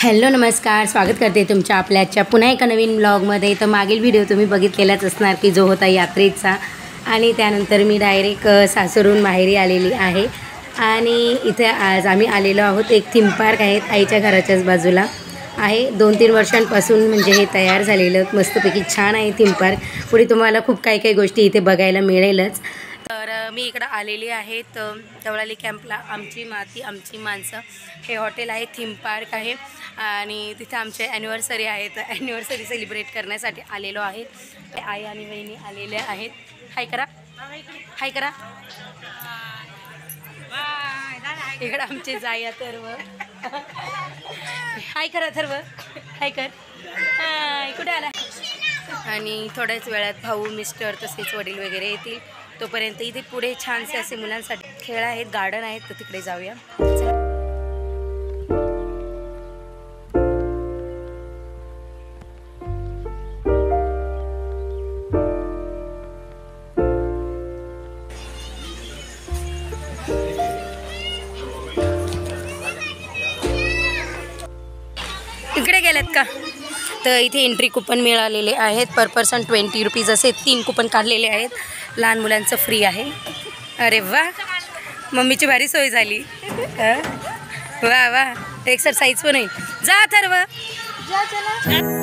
Hello नमस्कार, स्वागत करते तुमच्या आपल्याच्या पुन्हा एका नवीन ब्लॉगमध्ये। तर मागील व्हिडिओ तुम्ही बघितलेलाच असणार की जो होता यात्रेचा, आणि त्यानंतर मी डायरेक्ट सासरून माहेरी आलेली आहे। आणि इथे आज आम्ही आलेलो आहोत, एक थीम पार्क आहे आईच्या घराच्याच बाजूला आहे। 2-3 वर्षांपासून म्हणजे हे तयार झालेलं मस्तपैकी छान आहे थीम पार्क। पुढे तुम्हाला खूप काही गोष्टी इथे बघायला मिळेलच। तर मी इकडे आलेली आहे तवळाली कॅम्पला। आमची माती आमची माणसं हे हॉटेल आहे, थीम पार्क आहे, आणि तिथे आमचे ॲनिव्हर्सरी आहे। तर ॲनिव्हर्सरी सेलिब्रेट करण्यासाठी आलेलो आहे। आई आणि बहिणी आलेल्या आहेत। हाय करा, हाय करा। इकडे आमचे जाई अथर्व, हाय करा अथर्व, हाय कर, हाय। कुठे आला? आणि थोड्याच वेळात भाऊ मिस्टर तसेच वडील वगैरे येतील। तोपर्यंत इथे पुढे छानसे असे मुलांसाठी खेळ आहेत, गार्डन आहेत, तर तिकडे जाऊया। इकडे गेलेत का? तर इथे एंट्री कुपन मिळालेले आहेत, पर पर्सन 20 रुपीज असे 3 कुपन काढलेले आहेत। लहान मुलांचं फ्री आहे। अरे वा, मम्मीची भारी सोय झाली। वा वा, एक्सरसाइज पण होईल। जा अथर्व, जा चला।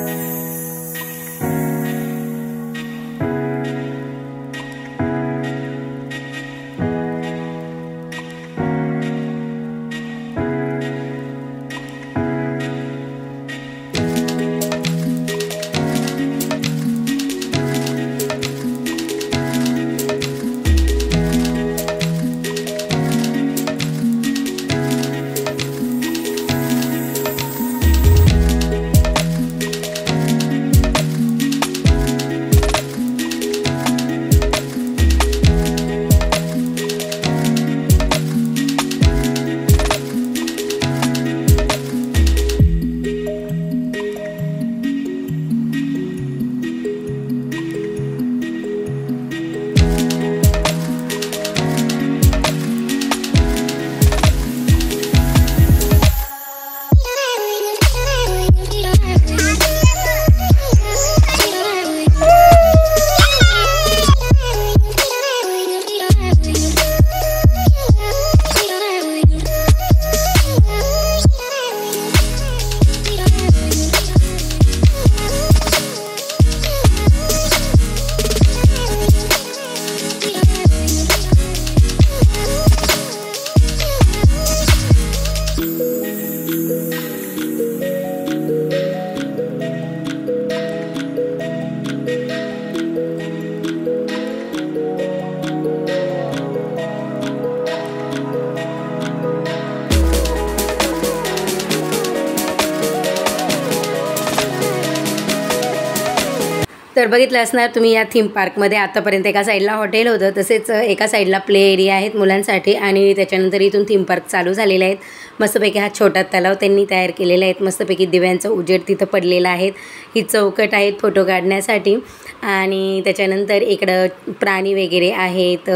तर बघितलं असणार तुम्ही या थीम पार्कमध्ये आतापर्यंत एका साईडला हॉटेल होतं, तसेच एका साईडला प्ले एरिया आहेत मुलांसाठी, आणि त्याच्यानंतर इथून थीम पार्क चालू झालेले आहेत। मस्तपैकी हा छोटा तलाव त्यांनी तयार केलेला आहे, मस्तपैकी दिव्यांचं उजेड तिथं पडलेलं आहे। ही चौकट आहेत फोटो काढण्यासाठी, आणि त्याच्यानंतर इकडं प्राणी वगैरे आहेत,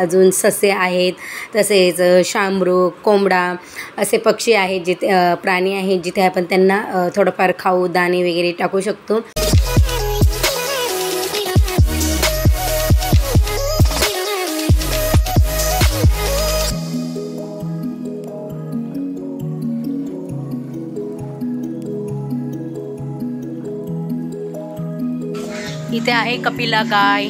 अजून ससे आहेत, तसेच शामरूख, कोंबडा असे पक्षी आहेत, जिथे प्राणी आहेत, जिथे आपण त्यांना थोडंफार खाऊ दाणे वगैरे टाकू शकतो। इथे आहे कपिला गाय।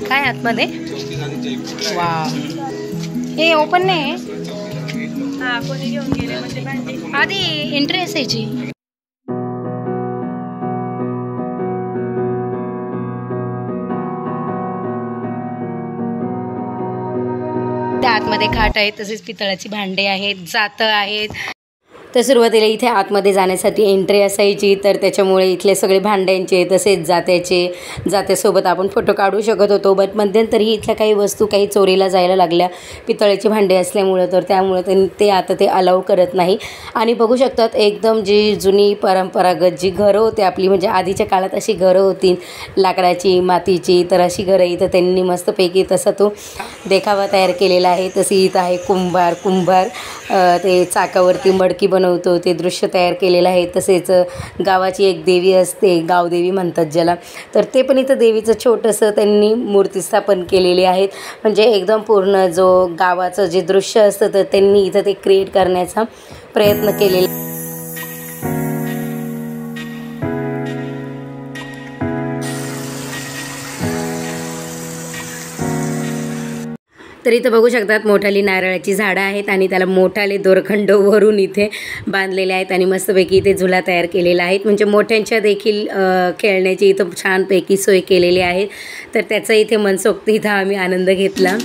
काय आतमध्ये? वाव, हे ओपन नाही। हा, कोणी घेऊन गेले म्हणजे आधी एंट्री असायची। त्या आतमध्ये खाट आहेत, तसेच पितळाची भांडे आहेत, जातं आहेत। तर सुरुवातीला इथे आतमध्ये जाण्यासाठी एंट्री असायची, तर त्याच्यामुळे इथले सगळे भांड्यांचे तसेच जात्यासोबत आपण फोटो काढू शकत होतो. बट मध्यंतरी इथल्या काही वस्तू काही चोरीला जायला लागल्या पितळेचे भांडे असल्यामुळं, तर त्यामुळे ते आता ते अलाउ करत नाही. आणि बघू शकतात एकदम जी जुनी परंपरागत जी घरं होती आपली, म्हणजे आधीच्या काळात अशी घरं होती लाकडाची मातीची, तर अशी घरं इथं त्यांनी मस्तपैकी तसा तो देखावा तयार केलेला आहे. तशी इथं आहे कुंभार ते चाकावरती मडकी बनवतो ते दृश्य तयार केलेलं आहे. तसेच गावाची एक देवी असते, गावदेवी म्हणतात ज्याला, तर ते पण इथं देवीचं छोटंसं त्यांनी मूर्ती स्थापन केलेली आहेत. म्हणजे एकदम पूर्ण जो गावाचं जे दृश्य असतं तर त्यांनी इथं ते क्रिएट करण्याचा प्रयत्न केलेला. तर इथं बघू शकतात मोठाली नारळाची झाडं आहेत आणि त्याला मोठाले दोरखंड वरून इथे बांधलेले आहेत आणि मस्तपैकी इथे झुला तयार केलेला आहेत. म्हणजे मोठ्यांच्या देखील खेळण्याची इथं छानपैकी सोय केलेली आहे. तर त्याचा इथे मनसोक्त इथं आम्ही आनंद घेतला.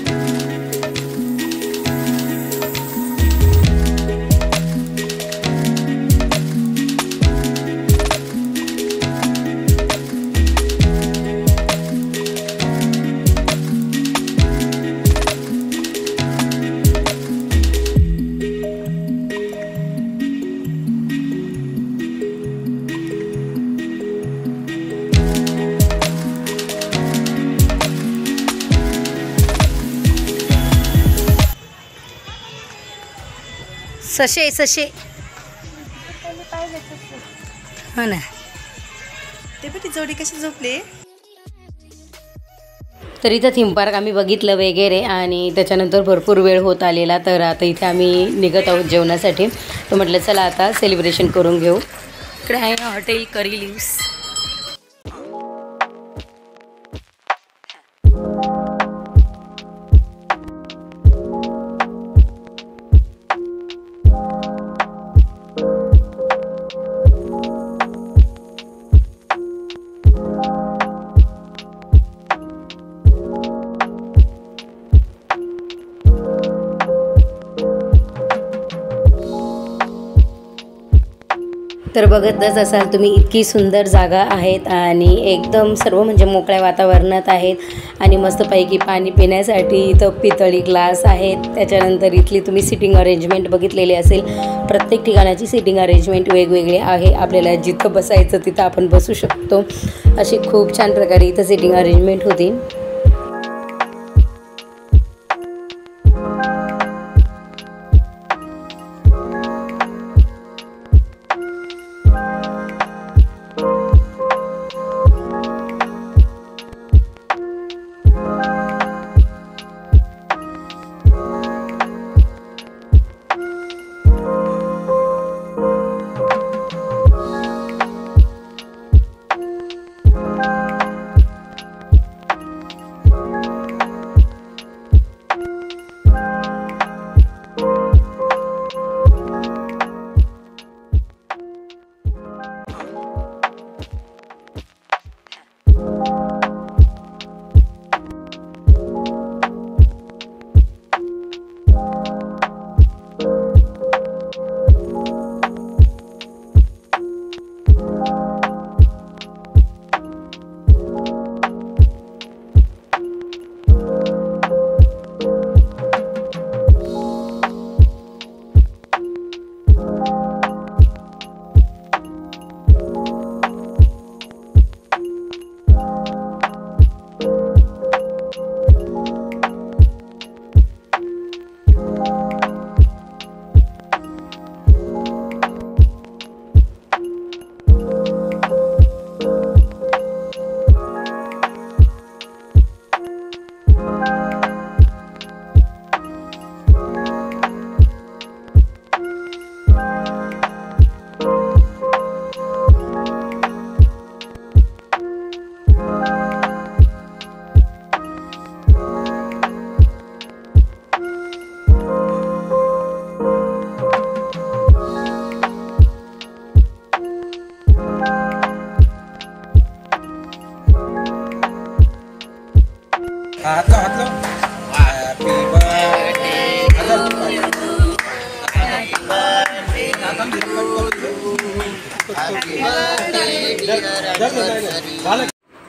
सशे हो ना, ते पण जोडी कशी झोपले. तर इथं थीम पार्क आम्ही बघितलं वगैरे आणि त्याच्यानंतर भरपूर वेळ होत आलेला. तर आता इथे आम्ही निघत आहोत जेवणासाठी. तर म्हटलं चला आता सेलिब्रेशन करून घेऊ. इकडे आहे हॉटेल करी लिव्स. तर बघतच असाल तुम्ही इतकी सुंदर जागा आहेत आणि एकदम सर्व म्हणजे मोकळ्या वातावरणात आहेत आणि मस्तपैकी पाणी पिण्यासाठी इथं पितळी ग्लास आहेत. त्याच्यानंतर इथली तुम्ही सिटिंग अरेंजमेंट बघितलेली असेल. प्रत्येक ठिकाणाची सिटिंग अरेंजमेंट वेगवेगळी आहे. आपल्याला जिथं बसायचं तिथं आपण बसू शकतो. अशी खूप छान प्रकारे इथं सिटिंग अरेंजमेंट होती.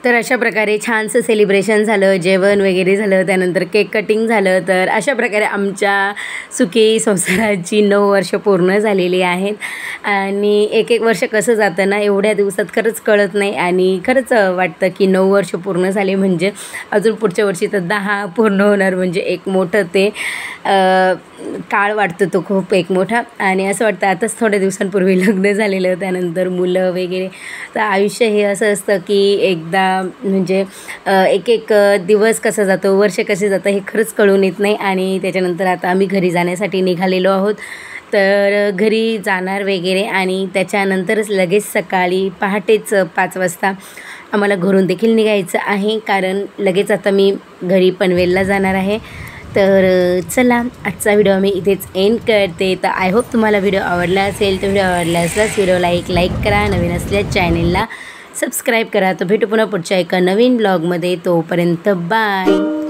तर अशा प्रकारे छानसं सेलिब्रेशन झालं, जेवण वगैरे झालं, त्यानंतर केक कटिंग झालं. तर अशा प्रकारे आमच्या सुखी संसाराची 9 वर्ष पूर्ण झालेली आहेत. आणि एक वर्ष कसं जातं ना एवढ्या दिवसात खरंच कळत नाही. आणि खरंच वाटतं की 9 वर्ष पूर्ण झाले म्हणजे अजून पुढच्या वर्षी तर 10 पूर्ण होणार, म्हणजे एक मोठं ते काळ वाटतो तो खूप एक मोठा. आणि असं वाटतं आताच थोड्या दिवसांपूर्वी लग्न झालेलं, त्यानंतर मुलं वगैरे. तर आयुष्य हे असं असतं की एकदा म्हणजे एक दिवस कसा जातो, वर्ष कसे जातं हे खरंच कळून येत नाही. आणि त्याच्यानंतर आता आम्ही घरी जाण्यासाठी निघालेलो आहोत. तर घरी जाणार वगैरे आणि त्याच्यानंतरच लगेच सकाळी पहाटेच 5 वाजता आम्हाला घरून देखील निघायचं आहे, कारण लगेच आता मी घरी पनवेलला जाणार आहे. तर चला आजचा व्हिडिओ मी इथेच एंड करते. तर आय होप तुम्हाला व्हिडिओ आवडला असेल. तर व्हिडिओ आवडला असल्यास व्हिडिओला एक लाईक करा, नवीन असल्यास चॅनेलला सबस्क्राईब करा. तर भेटू पुन्हा पुढच्या एका नवीन ब्लॉगमध्ये. तोपर्यंत बाय.